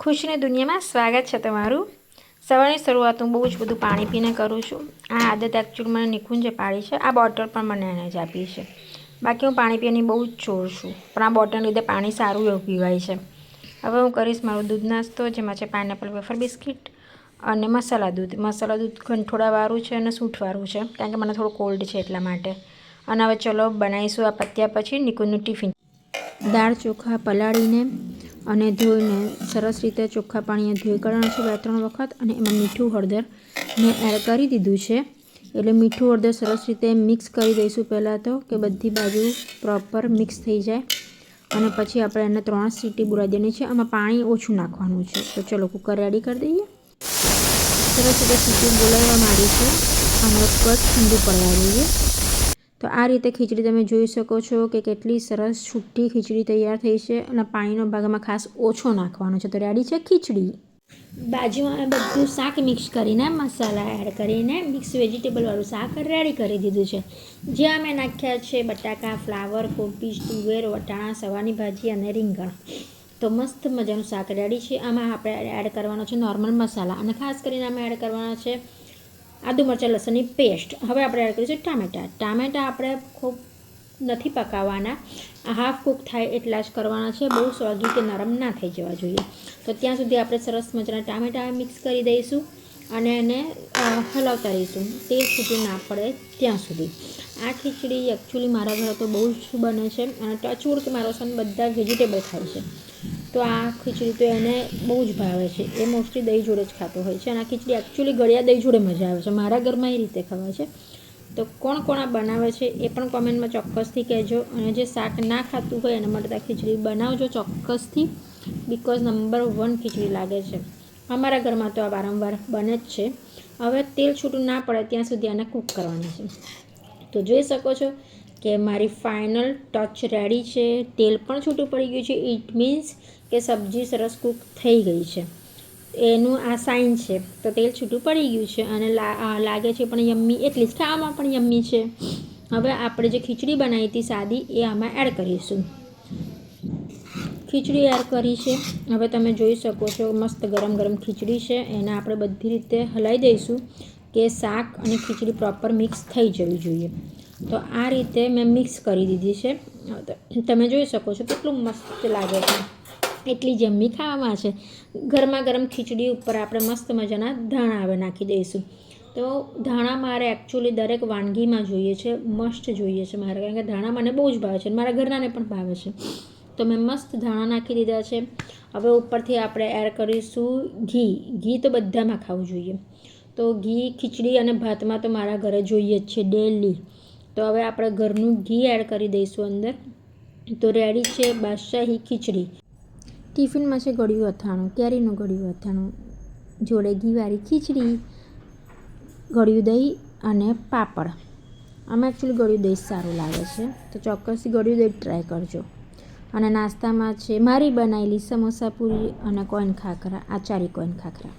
ખુશીની દુનિયામાં સ્વાગત છે તમારું। સવારની શરૂઆત હું બહુ જ બધું પાણી પીને કરું છું। આ આદત એકચ્યુઅલી મને નિકુંજે પાડી છે। આ બોટલ પણ મને એને જ આપી છે। બાકી હું પાણી પીવાની બહુ જ ચોર છું, પણ આ બોટલને લીધે પાણી સારું એવું પીવાય છે। હવે હું કરીશ મારો દૂધ નાસ્તો, જેમાં છે પાઇનેપલ વેફર બિસ્કિટ અને મસાલા દૂધ। મસાલા દૂધ ગંઠોડાવાળું છે અને સૂંઠવાળું છે, કારણ કે મને થોડું કોલ્ડ છે એટલા માટે। અને હવે ચલો બનાવીશું આ પત્યા પછી નિકુંજનું ટિફિન। દાળ ચોખા પલાળીને અને ધોઈને સરસ રીતે ચોખ્ખા પાણીએ ધોઈ કાઢવાના છે 2-3 વખત, અને એમાં મીઠું હળદર મેં એડ કરી દીધું છે। એટલે મીઠું હળદર સરસ રીતે મિક્સ કરી દઈશું પહેલાં તો, કે બધી બાજુ પ્રોપર મિક્સ થઈ જાય। અને પછી આપણે એને 3 સીટી બોલાવી દેવાની છે। આમાં પાણી ઓછું નાખવાનું છે। તો ચલો કુકર રેડી કરી દઈએ। સરસ રીતે સીટી બોલાવવા માંડી છે અને ઉપર ઠંડુ પડવા દઈએ। તો આ રીતે ખીચડી તમે જોઈ શકો છો કે કેટલી સરસ છૂટી ખીચડી તૈયાર થઈ છે, અને પાણીનો ભાગમાં ખાસ ઓછો નાખવાનો છે। તો રેડી છે ખીચડી। બાજુમાં બધું શાક મિક્સ કરીને, મસાલા એડ કરીને મિક્સ વેજીટેબલવાળું શાક રેડી કરી દીધું છે। જ્યાં મેં નાખ્યા છે બટાકા, ફ્લાવર, કોબીજ, તુવેર, વટાણા, સવારની ભાજી અને રીંગણ। તો મસ્ત મજાનું શાક રેડી છે। આમાં આપણે એડ કરવાનો છે નોર્મલ મસાલા, અને ખાસ કરીને આમાં એડ કરવાના છે આદુ મરચાં લસણની પેસ્ટ। હવે આપણે એડ કરીશું ટામેટાં। ટામેટાં આપણે ખૂબ નથી પકાવવાના, હાફ કૂક થાય એટલા જ કરવાના છે, બહુ સોગી કે નરમ ના થઈ જવા જોઈએ। તો ત્યાં સુધી આપણે સરસ મજાના ટામેટાં મિક્સ કરી દઈશું અને એને હલાવતા રહીશું તેલ છૂટું ના પડે ત્યાં સુધી। આ ખીચડી એકચ્યુઅલી મારા ઘરે તો બહુ જ બને છે, અને ટચવુડ કે મારો સન બધા વેજીટેબલ ખાય છે, તો આ ખીચડી તો એને બહુ જ ભાવે છે। એ મોસ્ટલી દહીં જોડે જ ખાતો હોય છે, અને આ ખીચડી એકચ્યુઅલી ગળ્યા દહીં જોડે મજા આવે છે। મારા ઘરમાં એ રીતે ખવાય છે। તો કોણ કોણ આ બનાવે છે એ પણ કોમેન્ટમાં ચોક્કસથી કહેજો, અને જે શાક ના ખાતું હોય એના માટે આ ખીચડી બનાવજો ચોક્કસથી, બિકોઝ નંબર 1 ખીચડી લાગે છે। અમારા ઘરમાં તો આ વારંવાર બને જ છે। હવે તેલ છૂટું ના પડે ત્યાં સુધી આને કૂક કરવાની છે। તો જોઈ શકો છો કે મારી ફાઇનલ ટચ રેડી છે। તેલ પણ છૂટું પડી ગયું છે, ઇટ મીન્સ કે સબ્જી સરસ કૂક થઈ ગઈ છે, એનું આ સાઇન છે। તો તેલ છૂટું પડી ગયું છે અને લાગે છે પણ યમ્મી, એટલી જ ખાવામાં પણ યમ્મી છે। હવે આપણે જે ખીચડી બનાવી હતી સાદી, એ આમાં એડ કરીશું। ખીચડી એડ કરી છે। હવે તમે જોઈ શકો છો મસ્ત ગરમ ગરમ ખીચડી છે, એને આપણે બધી રીતે હલાવી દઈશું કે શાક અને ખીચડી પ્રોપર મિક્સ થઈ જવી જોઈએ। તો આ રીતે મેં મિક્સ કરી દીધી છે। તમે જોઈ શકો છો કેટલું મસ્ત લાગે છે, એટલી જમ્મી ખાવામાં છે। ગરમા ગરમ ખીચડી ઉપર આપણે મસ્ત મજાના ધાણા હવે નાખી દઈશું। તો ધાણા મારે એકચ્યુઅલી દરેક વાનગીમાં જોઈએ છે, મસ્ટ જોઈએ છે મારે, કારણ કે ધાણા મને બહુ જ ભાવે છે, મારા ઘરનાને પણ ભાવે છે। તો મેં મસ્ત ધાણા નાખી દીધા છે। હવે ઉપરથી આપણે એડ કરીશું ઘી। ઘી તો બધામાં ખાવું જોઈએ, તો ઘી ખીચડી અને ભાતમાં તો મારા ઘરે જોઈએ જ છે ડેલી। તો હવે આપણે ઘરનું ઘી એડ કરી દઈશું અંદર। તો રેડી છે બાદશાહી ખીચડી। ટિફિનમાં છે ગળ્યું અથાણું, કેરીનું ગળ્યું અથાણું, જોડે ઘીવાળી ખીચડી, ગળ્યું દહીં અને પાપડ। આમાં એકચ્યુઅલી ગળ્યું દહીં સારું લાગે છે, તો ચોક્કસથી ગળ્યું દહીં ટ્રાય કરજો। અને નાસ્તામાં છે મારી બનાવેલી સમોસા પૂરી અને કોઈન ખાખરા, આચારી કોઈન ખાખરા।